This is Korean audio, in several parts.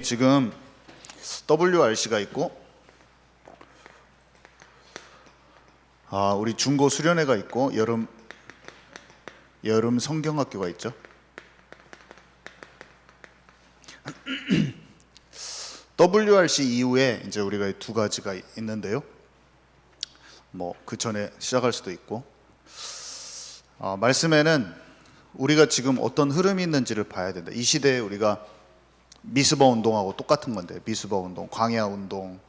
지금 WRC가 있고 우리 중고 수련회가 있고 여름 성경학교가 있죠. WRC 이후에 이제 우리가 두 가지가 있는데요. 뭐 그 전에 시작할 수도 있고 말씀에는 우리가 지금 어떤 흐름이 있는지를 봐야 된다. 이 시대에 우리가 미스버 운동하고 똑같은 건데, 미스버 운동, 광야 운동,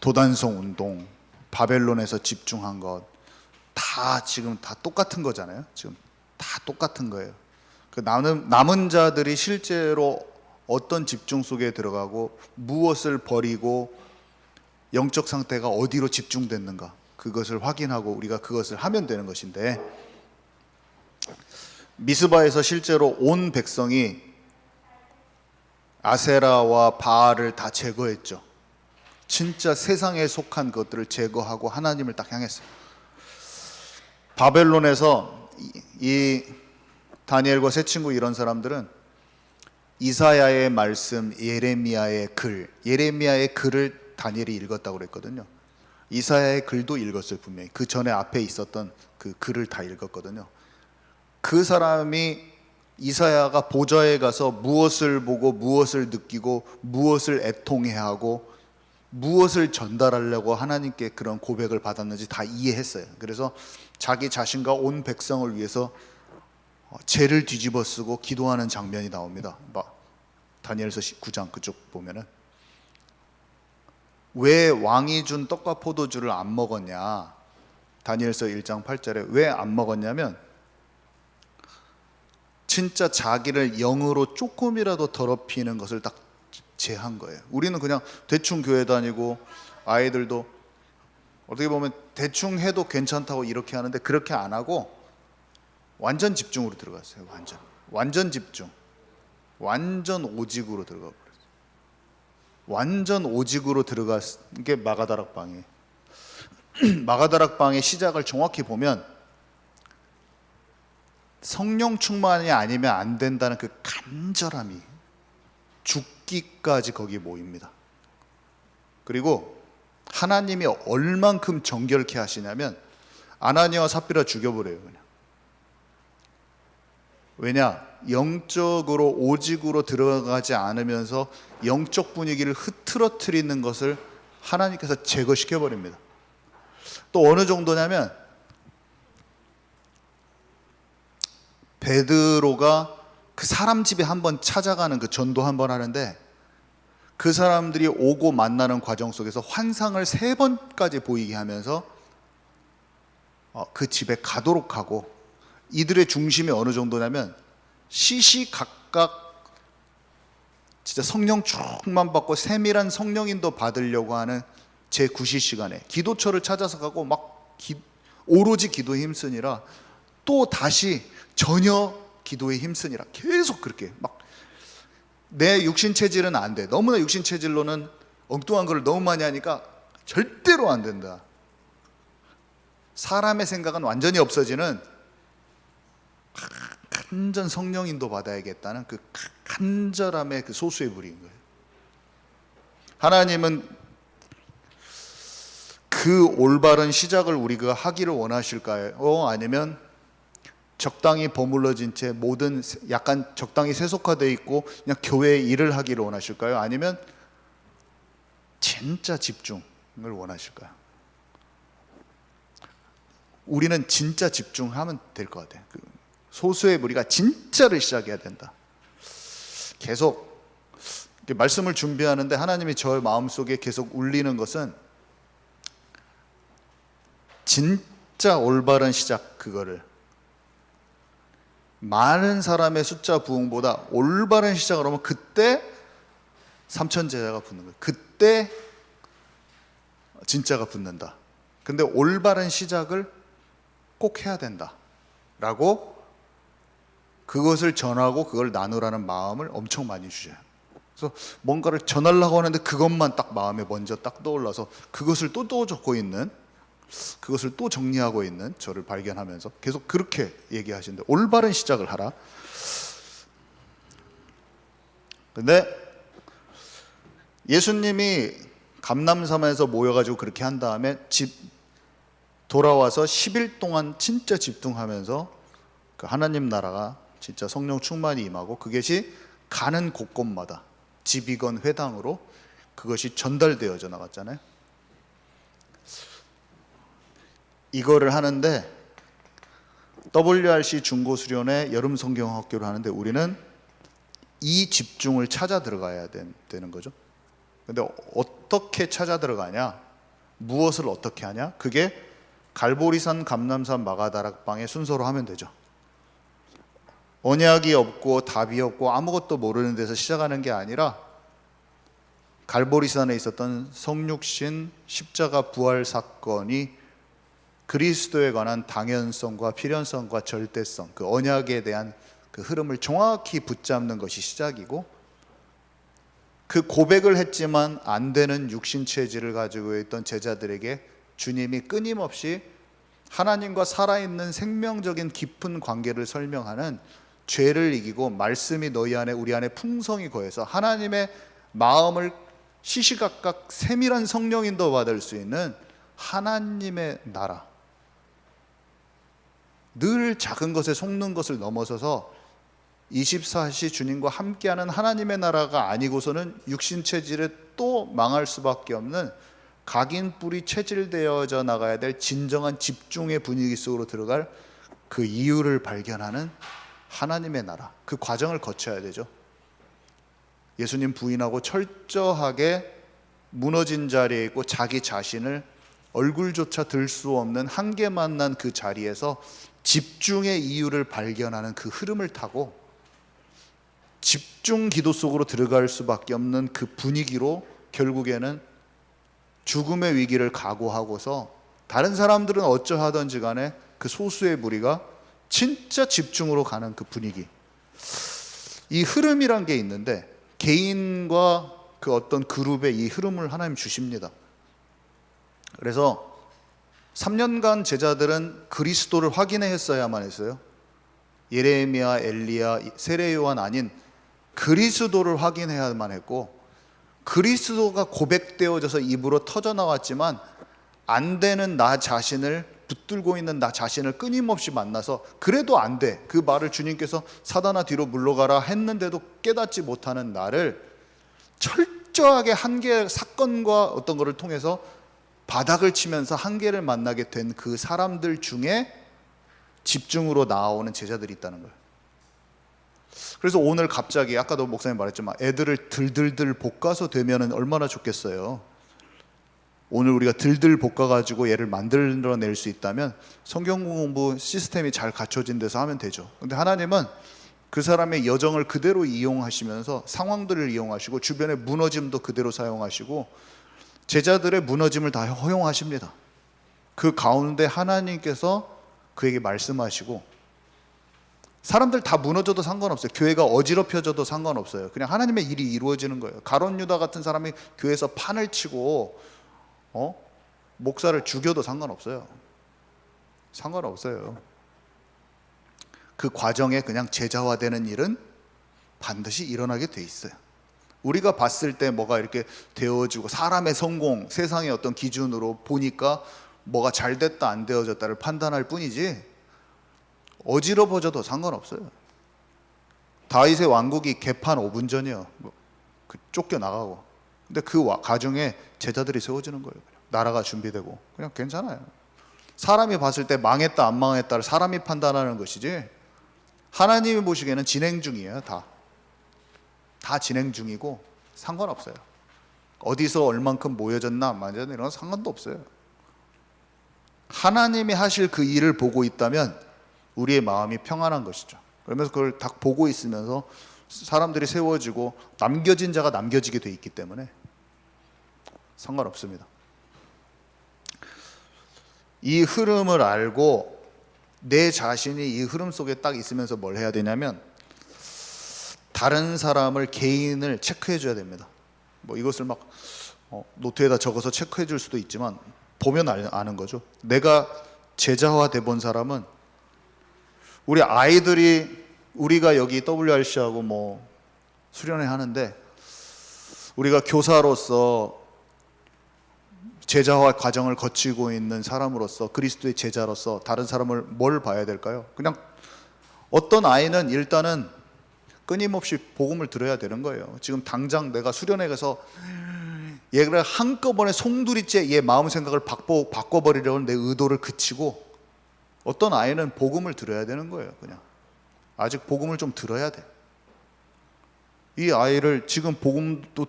도단성 운동, 바벨론에서 집중한 것, 다 지금 다 똑같은 거잖아요. 지금 다 똑같은 거예요. 그 남은 자들이 실제로 어떤 집중 속에 들어가고 무엇을 버리고 영적 상태가 어디로 집중됐는가, 그것을 확인하고 우리가 그것을 하면 되는 것인데, 미스바에서 실제로 온 백성이 아세라와 바알을 다 제거했죠. 진짜 세상에 속한 것들을 제거하고 하나님을 딱 향했어요. 바벨론에서 이 다니엘과 세 친구 이런 사람들은 이사야의 말씀, 예레미야의 글을 다니엘이 읽었다고 그랬거든요. 이사야의 글도 읽었어요. 분명히 그 전에 앞에 있었던 그 글을 다 읽었거든요. 그 사람이 이사야가 보좌에 가서 무엇을 보고 무엇을 느끼고 무엇을 애통해하고 무엇을 전달하려고 하나님께 그런 고백을 받았는지 다 이해했어요. 그래서 자기 자신과 온 백성을 위해서 죄를 뒤집어 쓰고 기도하는 장면이 나옵니다. 다니엘서 9장 그쪽 보면은, 왜 왕이 준 떡과 포도주를 안 먹었냐, 다니엘서 1장 8절에 왜 안 먹었냐면 진짜 자기를 영으로 조금이라도 더럽히는 것을 딱 제한 거예요. 우리는 그냥 대충 교회 다니고 아이들도 어떻게 보면 대충 해도 괜찮다고 이렇게 하는데, 그렇게 안 하고 완전 집중으로 들어갔어요. 완전 집중, 완전 오직으로 들어가 버렸어요. 완전 오직으로 들어간 게 마가다락방이에요. 마가다락방의 시작을 정확히 보면 성령 충만이 아니면 안 된다는 그 간절함이 죽기까지 거기에 모입니다. 그리고 하나님이 얼만큼 정결케 하시냐면 아나니아와 삽비라 죽여버려요. 그냥. 왜냐? 영적으로 오직으로 들어가지 않으면서 영적 분위기를 흐트러뜨리는 것을 하나님께서 제거시켜버립니다. 또 어느 정도냐면 베드로가 그 사람 집에 한번 찾아가는 그 전도 한번 하는데, 그 사람들이 오고 만나는 과정 속에서 환상을 3번까지 보이게 하면서 그 집에 가도록 하고, 이들의 중심이 어느 정도냐면 시시각각 진짜 성령 충만 받고 세밀한 성령인도 받으려고 하는 제 9시 시간에 기도처를 찾아서 가고 오로지 기도에 힘쓰니라, 또 다시 전혀 기도에 힘쓰니라, 계속 그렇게 내 육신 체질은 안 돼. 너무나 육신 체질로는 엉뚱한 걸 너무 많이 하니까 절대로 안 된다. 사람의 생각은 완전히 없어지는 간전 성령인도 받아야겠다는 그 간절함의 그 소수의 무리인 거예요. 하나님은 그 올바른 시작을 우리가 하기를 원하실까요? 아니면 적당히 버물러진 채 모든 약간 적당히 세속화되어 있고 그냥 교회에 일을 하기를 원하실까요? 아니면 진짜 집중을 원하실까요? 우리는 진짜 집중하면 될 것 같아요. 소수의 무리가 진짜를 시작해야 된다. 계속 말씀을 준비하는데 하나님이 저 마음속에 계속 울리는 것은 진짜 올바른 시작, 그거를 많은 사람의 숫자 부흥보다 올바른 시작을 하면 그때 3천 제자가 붙는 거예요. 그때 진짜가 붙는다. 근데 올바른 시작을 꼭 해야 된다 라고 그것을 전하고 그걸 나누라는 마음을 엄청 많이 주셔요. 그래서 뭔가를 전하려고 하는데 그것만 딱 마음에 먼저 딱 떠올라서 그것을 또 적고 있는, 그것을 또 정리하고 있는 저를 발견하면서 계속 그렇게 얘기하시는데, 올바른 시작을 하라. 근데 예수님이 감람산에서 모여가지고 그렇게 한 다음에 돌아와서 10일 동안 진짜 집중하면서 그 하나님 나라가 진짜 성령 충만이 임하고 그것이 가는 곳곳마다 집이건 회당으로 그것이 전달되어져 나갔잖아요. 이거를 하는데 WRC 중고수련회 여름 성경학교를 하는데 우리는 이 집중을 찾아 들어가야 되는 거죠. 근데 어떻게 찾아 들어가냐? 무엇을 어떻게 하냐? 그게 갈보리산, 감람산, 마가다락방의 순서로 하면 되죠. 언약이 없고 답이 없고 아무것도 모르는 데서 시작하는 게 아니라 갈보리산에 있었던 성육신, 십자가 부활 사건이 그리스도에 관한 당연성과 필연성과 절대성, 그 언약에 대한 그 흐름을 정확히 붙잡는 것이 시작이고, 그 고백을 했지만 안 되는 육신 체질을 가지고 있던 제자들에게 주님이 끊임없이 하나님과 살아있는 생명적인 깊은 관계를 설명하는, 죄를 이기고 말씀이 너희 안에 우리 안에 풍성히 거해서 하나님의 마음을 시시각각 세밀한 성령인도 받을 수 있는 하나님의 나라, 늘 작은 것에 속는 것을 넘어서서 24시 주님과 함께하는 하나님의 나라가 아니고서는 육신 체질에 또 망할 수밖에 없는 각인 뿌리 체질되어져 나가야 될 진정한 집중의 분위기 속으로 들어갈 그 이유를 발견하는 하나님의 나라, 그 과정을 거쳐야 되죠. 예수님 부인하고 철저하게 무너진 자리에 있고 자기 자신을 얼굴조차 들 수 없는 한계 만난 그 자리에서 집중의 이유를 발견하는 그 흐름을 타고 집중 기도 속으로 들어갈 수밖에 없는 그 분위기로 결국에는 죽음의 위기를 각오하고서 다른 사람들은 어쩌하든지 간에 그 소수의 무리가 진짜 집중으로 가는 그 분위기, 이 흐름이란 게 있는데 개인과 그 어떤 그룹의 이 흐름을 하나님 주십니다. 그래서 3년간 제자들은 그리스도를 확인했어야만 했어요. 예레미야, 엘리야, 세례 요한 아닌 그리스도를 확인해야만 했고, 그리스도가 고백되어져서 입으로 터져나왔지만 안 되는 나 자신을, 붙들고 있는 나 자신을 끊임없이 만나서 그래도 안 돼, 그 말을 주님께서 사단아 뒤로 물러가라 했는데도 깨닫지 못하는 나를 철저하게 한계 사건과 어떤 것을 통해서 바닥을 치면서 한계를 만나게 된 그 사람들 중에 집중으로 나오는 제자들이 있다는 거예요. 그래서 오늘 갑자기 아까도 목사님 말했지만 애들을 들들들 볶아서 되면은 얼마나 좋겠어요. 오늘 우리가 들들 볶아가지고 얘를 만들어낼 수 있다면 성경 공부 시스템이 잘 갖춰진 데서 하면 되죠. 근데 하나님은 그 사람의 여정을 그대로 이용하시면서 상황들을 이용하시고 주변의 무너짐도 그대로 사용하시고 제자들의 무너짐을 다 허용하십니다. 그 가운데 하나님께서 그에게 말씀하시고, 사람들 다 무너져도 상관없어요. 교회가 어지럽혀져도 상관없어요. 그냥 하나님의 일이 이루어지는 거예요. 가룟 유다 같은 사람이 교회에서 판을 치고 목사를 죽여도 상관없어요. 상관없어요. 그 과정에 그냥 제자화되는 일은 반드시 일어나게 돼 있어요. 우리가 봤을 때 뭐가 이렇게 되어지고 사람의 성공, 세상의 어떤 기준으로 보니까 뭐가 잘 됐다 안 되어졌다를 판단할 뿐이지 어지러워져도 상관없어요. 다윗의 왕국이 개판 5분 전이요. 쫓겨나가고. 근데 그 가중에 제자들이 세워지는 거예요. 나라가 준비되고. 그냥 괜찮아요. 사람이 봤을 때 망했다 안 망했다를 사람이 판단하는 것이지 하나님이 보시기에는 진행 중이에요. 다 진행 중이고 상관없어요. 어디서 얼만큼 모여졌나 안 모여졌나 이런 건 상관도 없어요. 하나님이 하실 그 일을 보고 있다면 우리의 마음이 평안한 것이죠. 그러면서 그걸 딱 보고 있으면서 사람들이 세워지고 남겨진 자가 남겨지게 돼 있기 때문에 상관없습니다. 이 흐름을 알고 내 자신이 이 흐름 속에 딱 있으면서 뭘 해야 되냐면 다른 사람을, 개인을 체크해 줘야 됩니다. 뭐 이것을 막 노트에다 적어서 체크해 줄 수도 있지만 보면 아는 거죠. 내가 제자화 돼 본 사람은 우리 아이들이, 우리가 여기 WRC하고 뭐 수련회 하는데 우리가 교사로서 제자화 과정을 거치고 있는 사람으로서 그리스도의 제자로서 다른 사람을 뭘 봐야 될까요? 그냥 어떤 아이는 일단은 끊임없이 복음을 들어야 되는 거예요. 지금 당장 내가 수련회 가서 얘를 한꺼번에 송두리째 얘 마음 생각을 바꿔버리려는 내 의도를 그치고, 어떤 아이는 복음을 들어야 되는 거예요. 그냥 아직 복음을 좀 들어야 돼. 이 아이를 지금 복음도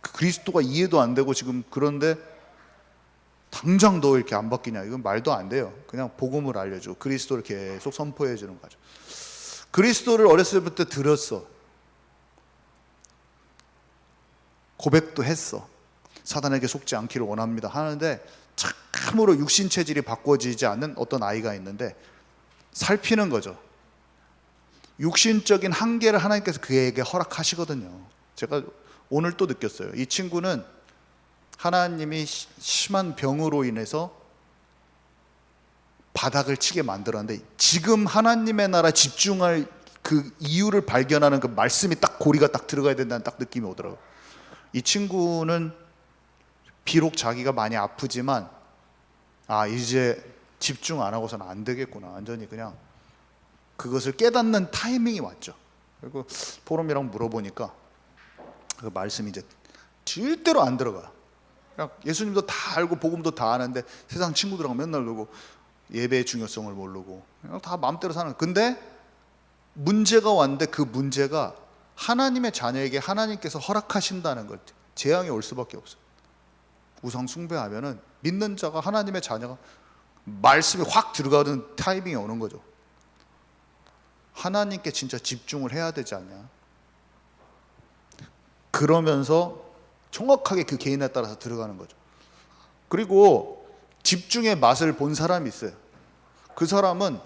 그리스도가 이해도 안 되고 지금, 그런데 당장 너 이렇게 안 바뀌냐, 이건 말도 안 돼요. 그냥 복음을 알려주고 그리스도를 계속 선포해 주는 거죠. 그리스도를 어렸을 때 들었어, 고백도 했어, 사단에게 속지 않기를 원합니다 하는데 참으로 육신 체질이 바꿔지지 않는 어떤 아이가 있는데 살피는 거죠. 육신적인 한계를 하나님께서 그에게 허락하시거든요. 제가 오늘 또 느꼈어요. 이 친구는 하나님이 심한 병으로 인해서 바닥을 치게 만들었는데, 지금 하나님의 나라 집중할 그 이유를 발견하는 그 말씀이 딱 고리가 딱 들어가야 된다는 딱 느낌이 오더라고요. 이 친구는 비록 자기가 많이 아프지만 이제 집중 안 하고서는 안 되겠구나, 완전히 그냥 그것을 깨닫는 타이밍이 왔죠. 그리고 포럼이랑 물어보니까 그 말씀이 이제 절대로 안 들어가. 그냥 예수님도 다 알고 복음도 다 아는데 세상 친구들하고 맨날 놀고 예배의 중요성을 모르고 그냥 다 마음대로 사는. 근데 문제가 왔는데 그 문제가 하나님의 자녀에게 하나님께서 허락하신다는 것, 재앙이 올 수밖에 없어요. 우상 숭배하면은 믿는 자가, 하나님의 자녀가 말씀이 확 들어가는 타이밍이 오는 거죠. 하나님께 진짜 집중을 해야 되지 않냐. 그러면서 정확하게 그 개인에 따라서 들어가는 거죠. 그리고 집중의 맛을 본 사람이 있어요. 그 사람은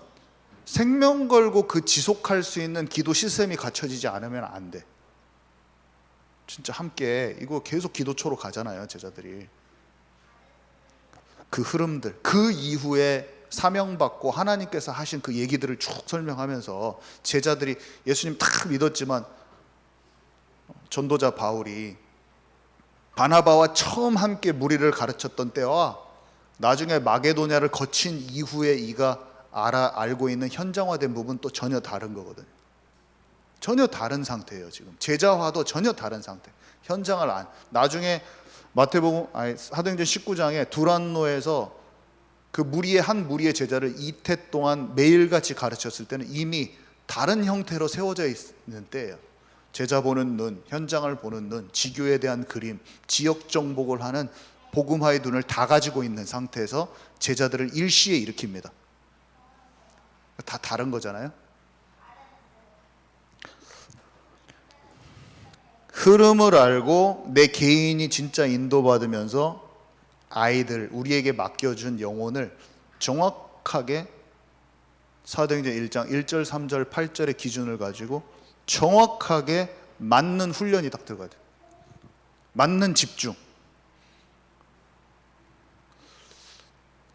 생명 걸고 그 지속할 수 있는 기도 시스템이 갖춰지지 않으면 안 돼. 진짜 함께 이거 계속 기도초로 가잖아요, 제자들이. 그 흐름들, 그 이후에 사명받고 하나님께서 하신 그 얘기들을 쭉 설명하면서 제자들이 예수님 다 믿었지만, 전도자 바울이 바나바와 처음 함께 무리를 가르쳤던 때와 나중에 마게도냐를 거친 이후에 이가 알고 있는 현장화된 부분 또 전혀 다른 거거든요. 전혀 다른 상태예요. 지금 제자화도 전혀 다른 상태. 현장을 나중에 마태복음 사도행전 19장에 두란노에서 그 한 무리의 제자를 이태 동안 매일같이 가르쳤을 때는 이미 다른 형태로 세워져 있는 때예요. 제자 보는 눈, 현장을 보는 눈, 지교에 대한 그림, 지역 정복을 하는 복음화의 눈을 다 가지고 있는 상태에서 제자들을 일시에 일으킵니다. 다 다른 거잖아요. 흐름을 알고 내 개인이 진짜 인도받으면서 아이들, 우리에게 맡겨준 영혼을 정확하게 사도행전 1장 1절, 3절, 8절의 기준을 가지고 정확하게 맞는 훈련이 딱 들어가야 돼요. 맞는 집중.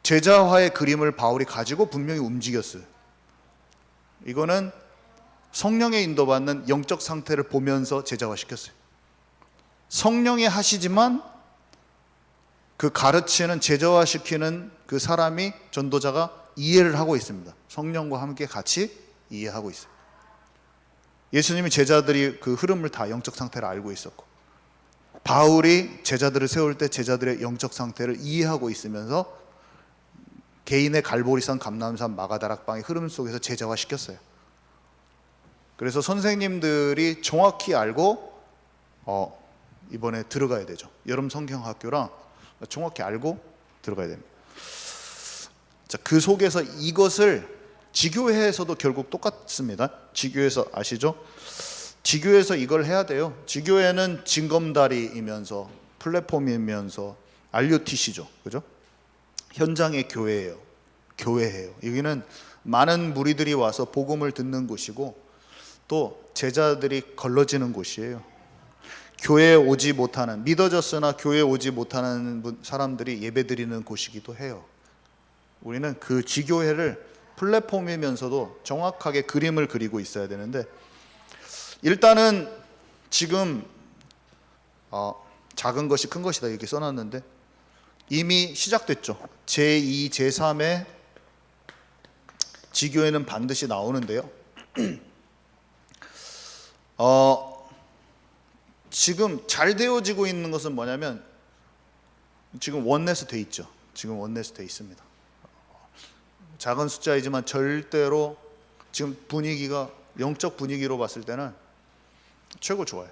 제자화의 그림을 바울이 가지고 분명히 움직였어요. 이거는 성령의 인도받는 영적 상태를 보면서 제자화시켰어요. 성령이 하시지만 그 가르치는, 제자화시키는 그 사람이, 전도자가 이해를 하고 있습니다. 성령과 함께 같이 이해하고 있어요. 예수님이 제자들이 그 흐름을 다 영적 상태를 알고 있었고, 바울이 제자들을 세울 때 제자들의 영적 상태를 이해하고 있으면서 개인의 갈보리산, 감람산, 마가다락방의 흐름 속에서 제자화시켰어요. 그래서 선생님들이 정확히 알고 이번에 들어가야 되죠. 여름 성경학교랑 정확히 알고 들어가야 됩니다. 자, 그 속에서 이것을 지교회에서도 결국 똑같습니다. 지교회에서 아시죠? 지교회에서 이걸 해야 돼요. 지교회는 징검다리이면서 플랫폼이면서 RUTC죠. 그죠? 현장의 교회예요. 교회예요. 여기는 많은 무리들이 와서 복음을 듣는 곳이고 또 제자들이 걸러지는 곳이에요. 교회에 오지 못하는, 믿어졌으나 교회에 오지 못하는 사람들이 예배드리는 곳이기도 해요. 우리는 그 지교회를 플랫폼이면서도 정확하게 그림을 그리고 있어야 되는데, 일단은 지금 작은 것이 큰 것이다 이렇게 써놨는데 이미 시작됐죠. 제2, 제3의 지교회는 반드시 나오는데요. 지금 잘 되어지고 있는 것은 뭐냐면 지금 원내스 돼 있죠. 지금 원내스 돼 있습니다. 작은 숫자이지만 절대로 지금 분위기가 영적 분위기로 봤을 때는 최고 좋아요.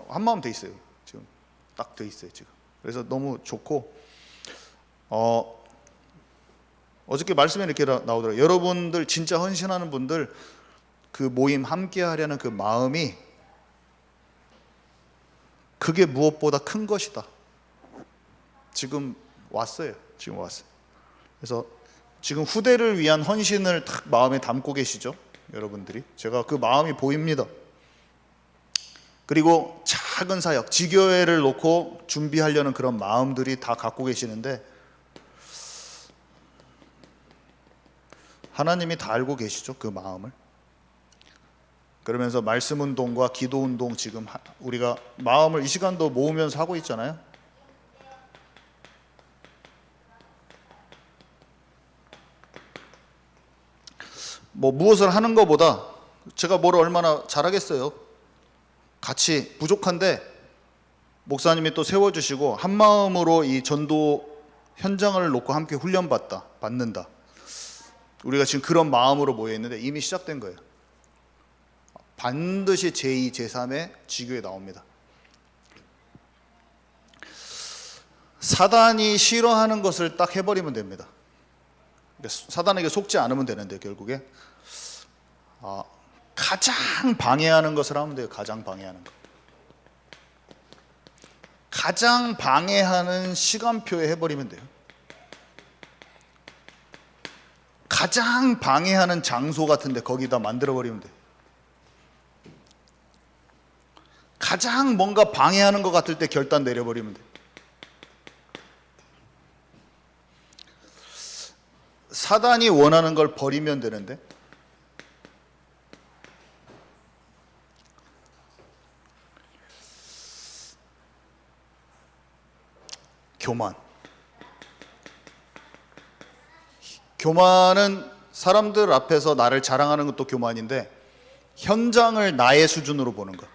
한마음 돼 있어요. 지금 딱 돼 있어요. 지금 그래서 너무 좋고 어저께 말씀에 이렇게 나오더라고요. 여러분들 진짜 헌신하는 분들 그 모임 함께 하려는 그 마음이 그게 무엇보다 큰 것이다. 지금 왔어요. 지금 왔어요. 그래서 지금 후대를 위한 헌신을 딱 마음에 담고 계시죠? 여러분들이. 제가 그 마음이 보입니다. 그리고 작은 사역, 지교회를 놓고 준비하려는 그런 마음들이 다 갖고 계시는데 하나님이 다 알고 계시죠? 그 마음을. 그러면서 말씀 운동과 기도 운동 지금 우리가 마음을 이 시간도 모으면서 하고 있잖아요. 무엇을 하는 것보다 제가 뭘 얼마나 잘하겠어요. 같이 부족한데 목사님이 또 세워주시고 한 마음으로 이 전도 현장을 놓고 함께 받는다. 우리가 지금 그런 마음으로 모여 있는데 이미 시작된 거예요. 반드시 제2, 제3의 지교에 나옵니다. 사단이 싫어하는 것을 딱 해버리면 됩니다. 사단에게 속지 않으면 되는데 결국에 가장 방해하는 것을 하면 돼요. 가장 방해하는 것. 가장 방해하는 시간표에 해버리면 돼요. 가장 방해하는 장소 같은데 거기다 만들어버리면 돼요. 가장 뭔가 방해하는 것 같을 때 결단 내려버리면 돼요. 사단이 원하는 걸 버리면 되는데 교만은 사람들 앞에서 나를 자랑하는 것도 교만인데 현장을 나의 수준으로 보는 것.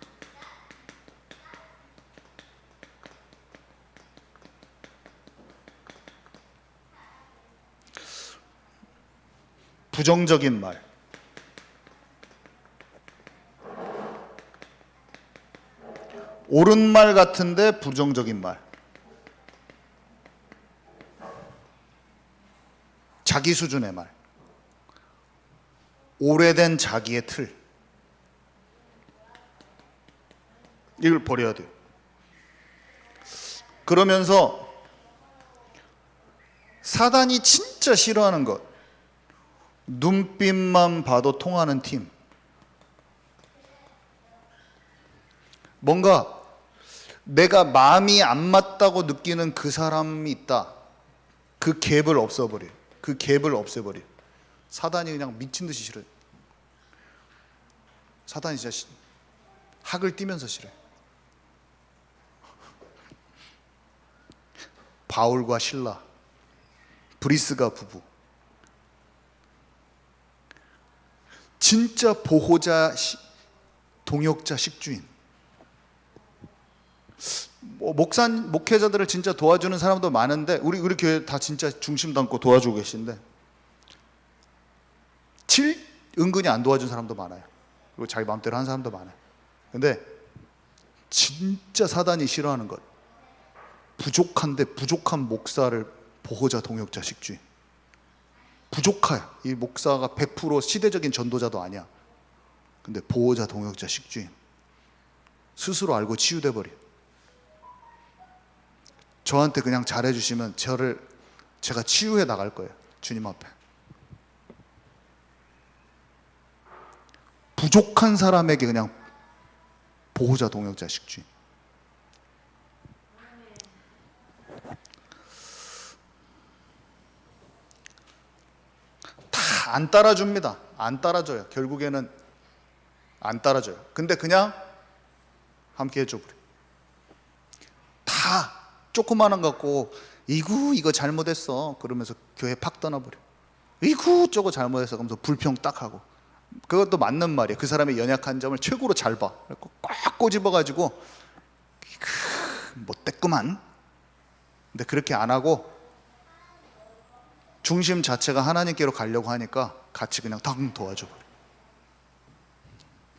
부정적인 말, 옳은 말 같은데 부정적인 말, 자기 수준의 말, 오래된 자기의 틀, 이걸 버려야 돼요. 그러면서 사단이 진짜 싫어하는 것, 눈빛만 봐도 통하는 팀. 뭔가 내가 마음이 안 맞다고 느끼는 그 사람이 있다. 그 갭을 없애버려요. 그 갭을 없애버려요. 사단이 그냥 미친 듯이 싫어요. 사단이 진짜 학을 띠면서 싫어요. 바울과 실라, 브리스가 부부, 진짜 보호자, 동역자, 식주인. 목회자들을 진짜 도와주는 사람도 많은데 우리 교회 다 진짜 중심 담고 도와주고 계신데 은근히 안 도와준 사람도 많아요. 그리고 자기 마음대로 하는 사람도 많아요. 근데 진짜 사단이 싫어하는 것, 부족한데 부족한 목사를 보호자, 동역자, 식주인. 부족해요. 이 목사가 100% 시대적인 전도자도 아니야. 근데 보호자, 동역자, 식주인. 스스로 알고 치유돼 버려. 저한테 그냥 잘해주시면 제가 치유해 나갈 거예요. 주님 앞에. 부족한 사람에게 그냥 보호자, 동역자, 식주인. 다 안 따라줍니다. 안 따라줘요. 결국에는 안 따라줘요. 근데 그냥 함께 해줘버려. 다 조그마한 거 갖고 이구 이거 잘못했어 그러면서 교회 팍 떠나버려. 이구 저거 잘못했어 그러면서 불평 딱 하고. 그것도 맞는 말이야. 그 사람의 연약한 점을 최고로 잘 봐. 꽉 꼬집어가지고 못됐구만. 근데 그렇게 안 하고 중심 자체가 하나님께로 가려고 하니까 같이 그냥 당 도와줘 버려.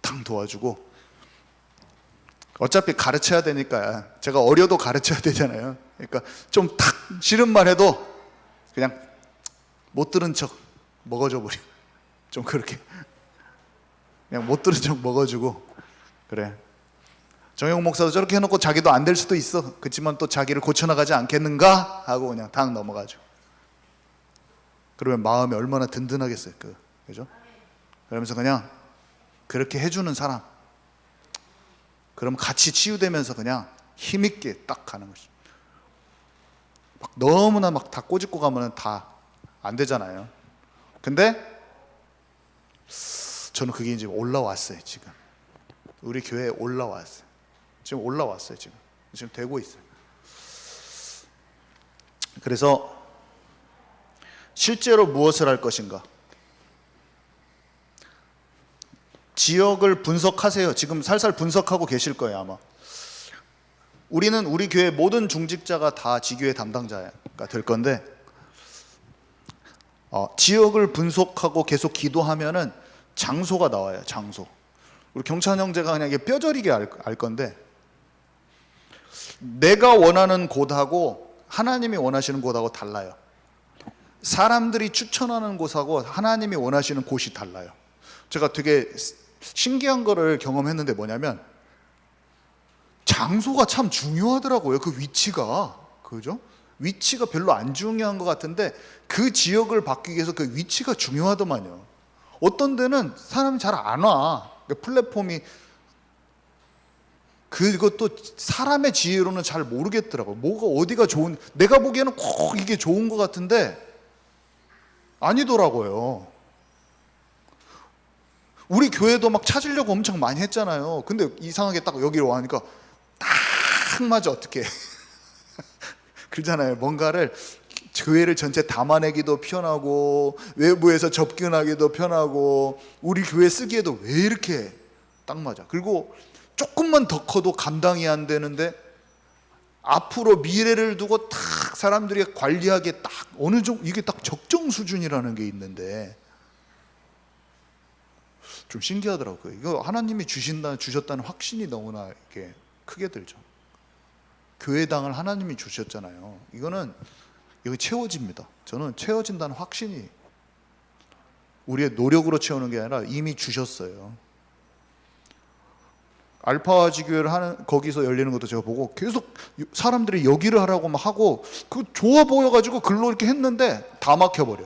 당 도와주고, 어차피 가르쳐야 되니까 제가 어려도 가르쳐야 되잖아요. 그러니까 좀 탁 싫은 말 해도 그냥 못 들은 척 먹어줘 버려. 좀 그렇게 그냥 못 들은 척 먹어주고, 그래 정영 목사도 저렇게 해놓고 자기도 안 될 수도 있어. 그렇지만 또 자기를 고쳐나가지 않겠는가 하고 그냥 탁 넘어가죠. 그러면 마음이 얼마나 든든하겠어요. 그죠? 그러면서 그냥 그렇게 해주는 사람, 그럼 같이 치유되면서 그냥 힘있게 딱 가는 거죠. 막 너무나 막 다 꼬집고 가면 다 안 되잖아요. 근데 저는 그게 이제 올라왔어요. 지금 우리 교회에 올라왔어요. 지금 올라왔어요. 지금 되고 있어요. 그래서 실제로 무엇을 할 것인가? 지역을 분석하세요. 지금 살살 분석하고 계실 거예요 아마. 우리 교회 모든 중직자가 다 지교회 담당자가 될 건데, 지역을 분석하고 계속 기도하면은 장소가 나와요. 장소. 우리 경찬 형제가 그냥 이게 뼈저리게 알 건데, 내가 원하는 곳하고 하나님이 원하시는 곳하고 달라요. 사람들이 추천하는 곳하고 하나님이 원하시는 곳이 달라요. 제가 되게 신기한 거를 경험했는데 뭐냐면, 장소가 참 중요하더라고요. 그 위치가. 그죠? 위치가 별로 안 중요한 것 같은데 그 지역을 바뀌기 위해서 그 위치가 중요하더만요. 어떤 데는 사람이 잘 안 와. 플랫폼이, 그것도 사람의 지혜로는 잘 모르겠더라고요. 뭐가 어디가 좋은, 내가 보기에는 꼭 이게 좋은 것 같은데 아니더라고요. 우리 교회도 막 찾으려고 엄청 많이 했잖아요. 근데 이상하게 딱 여기로 와니까 딱 맞아. 어떻게 그러잖아요. 뭔가를 교회를 전체 담아내기도 편하고 외부에서 접근하기도 편하고 우리 교회 쓰기에도 왜 이렇게 딱 맞아. 그리고 조금만 더 커도 감당이 안 되는데 앞으로 미래를 두고 딱 사람들이 관리하기에 딱 어느 정도 이게 딱 적정 수준이라는 게 있는데 좀 신기하더라고요. 이거 하나님이 주셨다는 확신이 너무나 이렇게 크게 들죠. 교회당을 하나님이 주셨잖아요. 이거는 여기 채워집니다. 저는 채워진다는 확신이, 우리의 노력으로 채우는 게 아니라 이미 주셨어요. 알파와지 교회를 하는 거기서 열리는 것도 제가 보고 계속 사람들이 여기를 하라고 막 하고 그 좋아 보여가지고 글로 이렇게 했는데 다 막혀버려.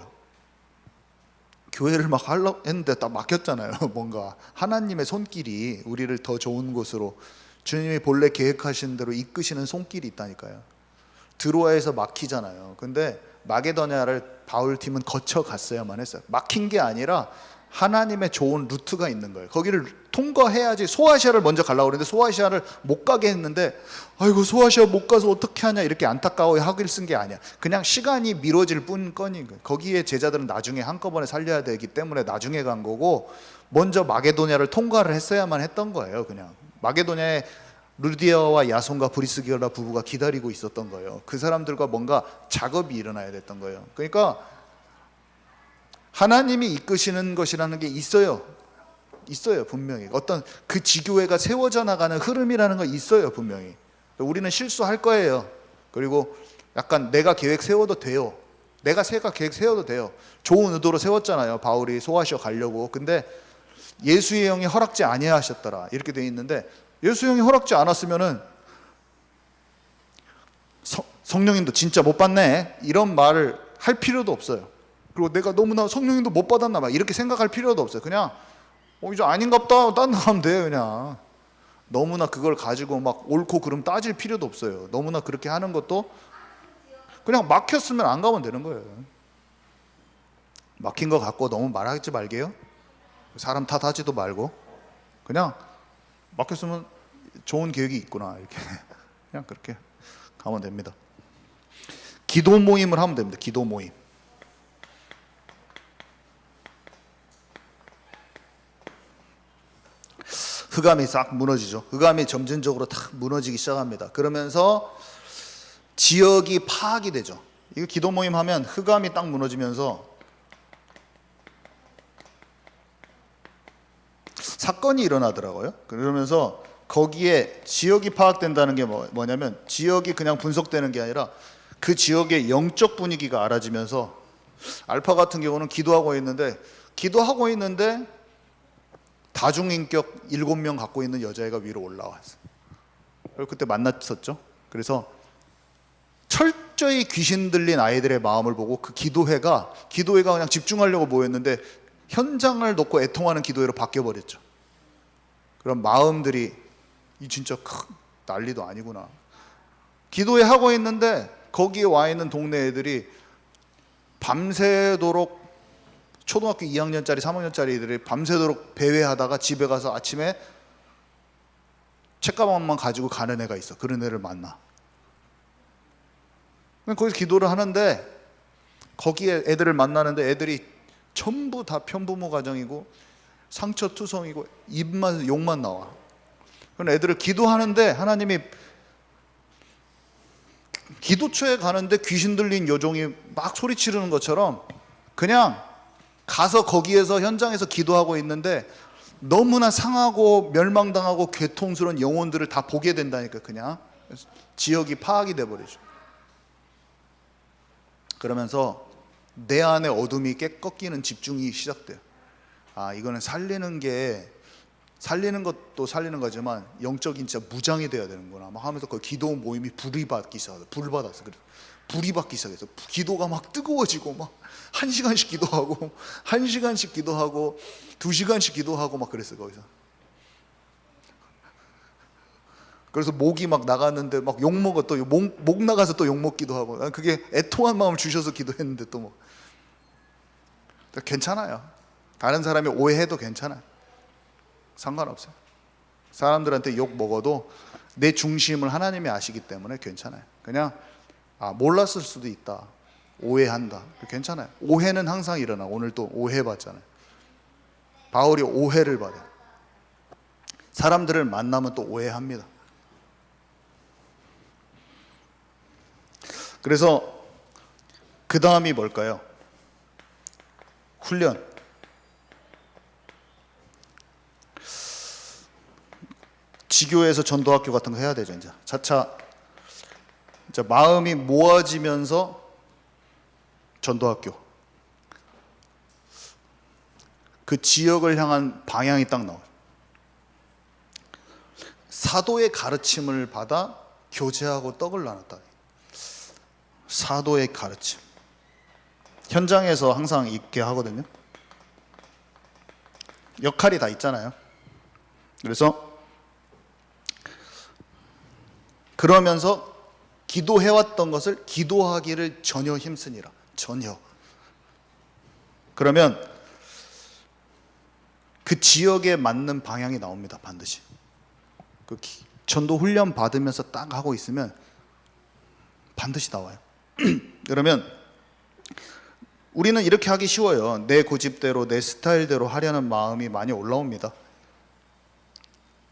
교회를 막 하려고 했는데 딱 막혔잖아요. 뭔가 하나님의 손길이 우리를 더 좋은 곳으로, 주님이 본래 계획하신 대로 이끄시는 손길이 있다니까요. 드로아에서 막히잖아요. 근데 마게도냐를 바울팀은 거쳐갔어야만 했어요. 막힌 게 아니라 하나님의 좋은 루트가 있는 거예요. 거기를 통과해야지. 소아시아를 먼저 가려고 그랬는데 소아시아를 못 가게 했는데, 아이고 소아시아 못 가서 어떻게 하냐 이렇게 안타까워 하길 쓴 게 아니야. 그냥 시간이 미뤄질 뿐거니. 거기에 제자들은 나중에 한꺼번에 살려야 되기 때문에 나중에 간 거고, 먼저 마게도냐를 통과를 했어야만 했던 거예요. 그냥 마게도냐에 루디아와 야손과 브리스길라 부부가 기다리고 있었던 거예요. 그 사람들과 뭔가 작업이 일어나야 됐던 거예요. 그러니까 하나님이 이끄시는 것이라는 게 있어요. 분명히. 어떤 그 지교회가 세워져 나가는 흐름이라는 거 있어요. 분명히. 우리는 실수할 거예요. 그리고 약간 내가 계획 세워도 돼요. 내가 계획 세워도 돼요. 좋은 의도로 세웠잖아요. 바울이 소아시아 가려고. 근데 예수의 영이 허락지 아니하셨더라 이렇게 돼 있는데, 예수의 영이 허락지 않았으면은 성령님도 진짜 못 받네 이런 말을 할 필요도 없어요. 그리고 내가 너무나 성령님도 못 받았나 봐 이렇게 생각할 필요도 없어요. 그냥 이제 아닌갑다 딴 데 가면 돼요. 그냥 너무나 그걸 가지고 막 옳고 그름 따질 필요도 없어요. 너무나 그렇게 하는 것도, 그냥 막혔으면 안 가면 되는 거예요. 막힌 거 갖고 너무 말하지 말게요. 사람 탓하지도 말고 그냥 막혔으면 좋은 계획이 있구나 이렇게 그냥 그렇게 가면 됩니다. 기도 모임을 하면 됩니다. 기도 모임. 흑암이 싹 무너지죠. 흑암이 점진적으로 탁 무너지기 시작합니다. 그러면서 지역이 파악이 되죠. 이거 기도 모임 하면 흑암이 딱 무너지면서 사건이 일어나더라고요. 그러면서 거기에 지역이 파악된다는 게 뭐냐면 지역이 그냥 분석되는 게 아니라 그 지역의 영적 분위기가 알아지면서 알파 같은 경우는 기도하고 있는데 다중인격 7명 갖고 있는 여자애가 위로 올라왔어요. 그때 만났었죠. 그래서 철저히 귀신 들린 아이들의 마음을 보고 그 기도회가 그냥 집중하려고 모였는데 현장을 놓고 애통하는 기도회로 바뀌어버렸죠. 그럼 마음들이 이 진짜 큰 난리도 아니구나. 기도회 하고 있는데 거기에 와 있는 동네 애들이 밤새도록 초등학교 2학년짜리 3학년짜리 애들이 밤새도록 배회하다가 집에 가서 아침에 책가방만 가지고 가는 애가 있어. 그런 애를 만나. 거기서 기도를 하는데 거기에 애들을 만나는데 애들이 전부 다 편부모 가정이고 상처투성이고 입만 욕만 나와. 그런 애들을 기도하는데 하나님이 기도처에 가는데 귀신 들린 여종이 막 소리 지르는 것처럼 그냥 가서 거기에서 현장에서 기도하고 있는데 너무나 상하고 멸망당하고 괴통스러운 영혼들을 다 보게 된다니까. 그냥 지역이 파악이 돼버리죠. 그러면서 내 안에 어둠이 꺾이는 집중이 시작돼요. 아, 이거는 살리는 것도 살리는 거지만 영적인 진짜 무장이 돼야 되는구나 막 하면서 그 기도 모임이 불이 받기 시작해서 불 받았어. 그래서 불이 받기 시작해서 기도가 막 뜨거워지고 막 1시간씩 기도하고 1시간씩 기도하고 2시간씩 기도하고 막 그랬어요. 거기서. 그래서 목이 막 나갔는데 막 욕먹어. 또 목 나가서 또 욕먹기도 하고. 그게 애통한 마음을 주셔서 기도했는데 또 뭐 괜찮아요. 다른 사람이 오해해도 괜찮아요. 상관없어요. 사람들한테 욕 먹어도 내 중심을 하나님이 아시기 때문에 괜찮아요. 그냥 몰랐을 수도 있다. 오해한다. 괜찮아요. 오해는 항상 일어나. 오늘 또 오해받잖아요. 바울이 오해를 받아요. 사람들을 만나면 또 오해합니다. 그래서 그 다음이 뭘까요? 훈련. 지교에서 전도학교 같은 거 해야 되죠. 이제 차차 마음이 모아지면서 전도학교. 그 지역을 향한 방향이 딱 나와요. 사도의 가르침을 받아 교제하고 떡을 나눴다. 사도의 가르침. 현장에서 항상 있게 하거든요. 역할이 다 있잖아요. 그러면서 기도해왔던 것을 기도하기를 전혀 힘쓰니라. 전혀. 그러면 그 지역에 맞는 방향이 나옵니다. 반드시. 그 전도 훈련 받으면서 딱 하고 있으면 반드시 나와요. 그러면 우리는 이렇게 하기 쉬워요. 내 고집대로 내 스타일대로 하려는 마음이 많이 올라옵니다.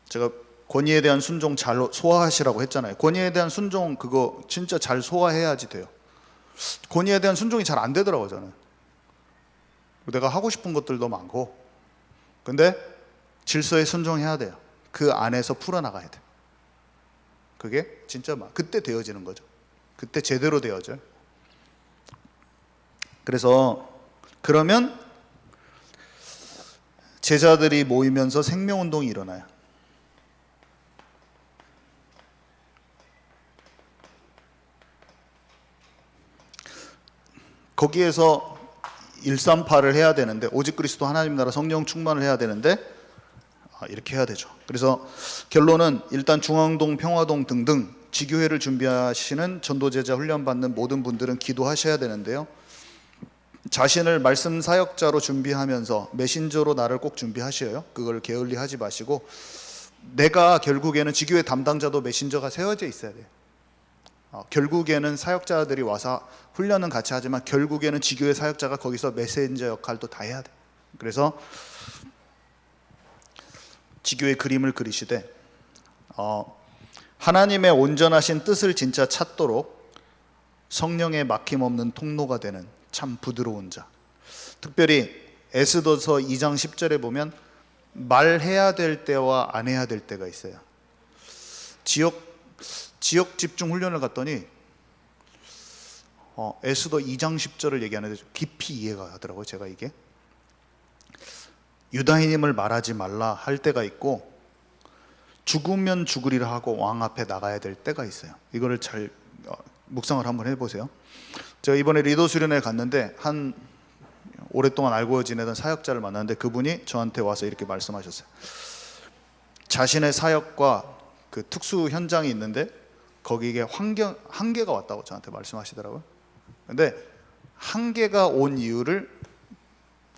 제가 권위에 대한 순종 잘 소화하시라고 했잖아요. 권위에 대한 순종 그거 진짜 잘 소화해야지 돼요. 권위에 대한 순종이 잘 안 되더라고요. 저는 내가 하고 싶은 것들도 많고 근데 질서에 순종해야 돼요. 그 안에서 풀어나가야 돼요. 그게 진짜 그때 되어지는 거죠. 그때 제대로 되어져요. 그러면 제자들이 모이면서 생명운동이 일어나요. 거기에서 138을 해야 되는데 오직 그리스도 하나님 나라 성령 충만을 해야 되는데 이렇게 해야 되죠. 그래서 결론은 일단 중앙동, 평화동 등등 지교회를 준비하시는 전도제자 훈련받는 모든 분들은 기도하셔야 되는데요. 자신을 말씀 사역자로 준비하면서 메신저로 나를 꼭 준비하셔요. 그걸 게을리 하지 마시고 내가 결국에는 지교회 담당자도 메신저가 세워져 있어야 돼요. 결국에는 사역자들이 와서 훈련은 같이 하지만 결국에는 지교회 사역자가 거기서 메신저 역할도 다 해야 돼. 그래서 지교의 그림을 그리시되 하나님의 온전하신 뜻을 진짜 찾도록 성령의 막힘없는 통로가 되는 참 부드러운 자. 특별히 에스더서 2장 10절에 보면 말해야 될 때와 안 해야 될 때가 있어요. 지역 집중 훈련을 갔더니 에스더 2장 10절을 얘기하는데 깊이 이해가 가더라고요. 제가 이게 유다인임을 말하지 말라 할 때가 있고 죽으면 죽으리라 하고 왕 앞에 나가야 될 때가 있어요. 이거를 잘 묵상을 한번 해보세요. 제가 이번에 리더 수련회 갔는데 한 오랫동안 알고 지내던 사역자를 만났는데 그분이 저한테 와서 이렇게 말씀하셨어요. 자신의 사역과 그 특수 현장이 있는데 거기에 한계가 왔다고 저한테 말씀하시더라고요. 근데 한계가 온 이유를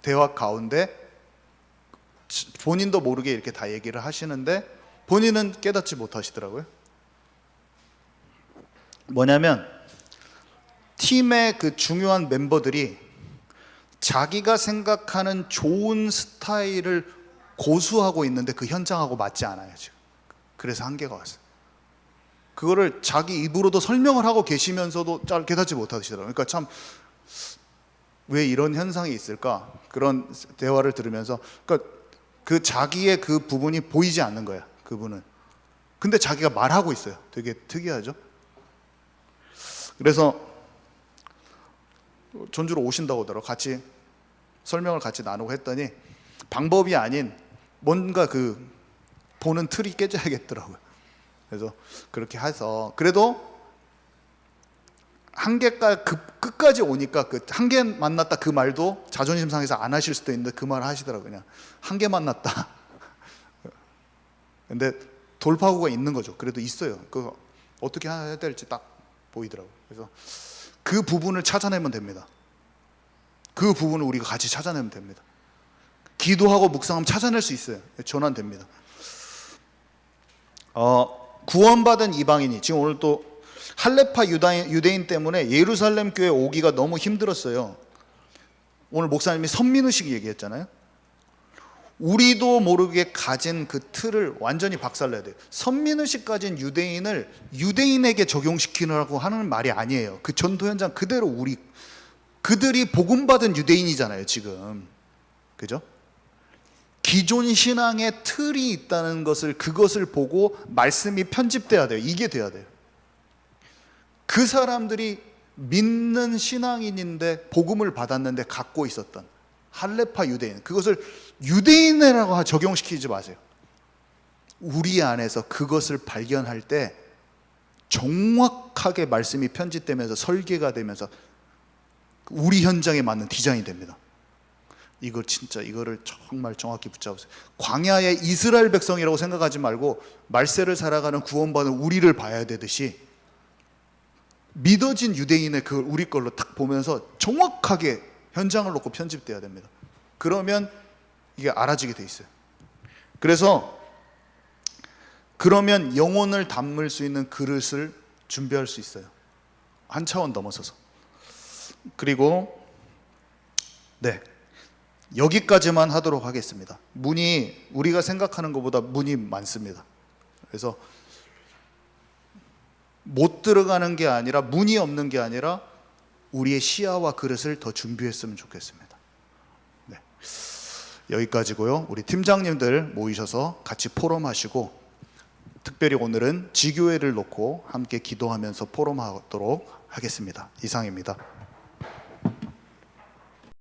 대화 가운데 본인도 모르게 이렇게 다 얘기를 하시는데 본인은 깨닫지 못하시더라고요. 뭐냐면 팀의 그 중요한 멤버들이 자기가 생각하는 좋은 스타일을 고수하고 있는데 그 현장하고 맞지 않아요 지금. 그래서 한계가 왔어요. 그거를 자기 입으로도 설명을 하고 계시면서도 잘 깨닫지 못하시더라고요. 그러니까 참 왜 이런 현상이 있을까? 그런 대화를 들으면서 그러니까 그 자기의 그 부분이 보이지 않는 거야 그분은. 근데 자기가 말하고 있어요. 되게 특이하죠. 그래서 전주로 오신다고 하더라고요. 같이 설명을 같이 나누고 했더니 방법이 아닌 뭔가 그 보는 틀이 깨져야겠더라고요. 그래서 그렇게 해서 그래도 한계가 끝까지 오니까 그 한계 만났다 그 말도 자존심 상해서 안 하실 수도 있는데 그 말 하시더라고요. 그냥 한계 만났다. 근데 돌파구가 있는 거죠. 그래도 있어요. 그 어떻게 해야 될지 딱 보이더라고요. 그래서 그 부분을 찾아내면 됩니다. 그 부분을 우리가 같이 찾아내면 됩니다. 기도하고 묵상하면 찾아낼 수 있어요. 전환됩니다. 구원받은 이방인이 지금 오늘 또 할레파 유대인 때문에 예루살렘 교회 오기가 너무 힘들었어요. 오늘 목사님이 선민의식 얘기했잖아요. 우리도 모르게 가진 그 틀을 완전히 박살내야 돼요. 선민의식 가진 유대인을 유대인에게 적용시키느라고 하는 말이 아니에요. 그 전도 현장 그대로 그들이 복음받은 유대인이잖아요 지금. 그죠? 기존 신앙의 틀이 있다는 것을 그것을 보고 말씀이 편집돼야 돼요. 이게 돼야 돼요. 그 사람들이 믿는 신앙인인데 복음을 받았는데 갖고 있었던 할레파 유대인, 그것을 유대인이라고 적용시키지 마세요. 우리 안에서 그것을 발견할 때 정확하게 말씀이 편집되면서 설계가 되면서 우리 현장에 맞는 디자인이 됩니다. 이거를 정말 정확히 붙잡으세요. 광야의 이스라엘 백성이라고 생각하지 말고 말세를 살아가는 구원받은 우리를 봐야 되듯이 믿어진 유대인의 그 우리 걸로 딱 보면서 정확하게 현장을 놓고 편집돼야 됩니다. 그러면 이게 알아지게 돼 있어요. 그러면 영혼을 담을 수 있는 그릇을 준비할 수 있어요. 한 차원 넘어서서. 그리고 여기까지만 하도록 하겠습니다. 우리가 생각하는 것보다 문이 많습니다. 그래서 못 들어가는 게 아니라 문이 없는 게 아니라 우리의 시야와 그릇을 더 준비했으면 좋겠습니다. 여기까지고요. 우리 팀장님들 모이셔서 같이 포럼하시고 특별히 오늘은 지교회를 놓고 함께 기도하면서 포럼하도록 하겠습니다. 이상입니다.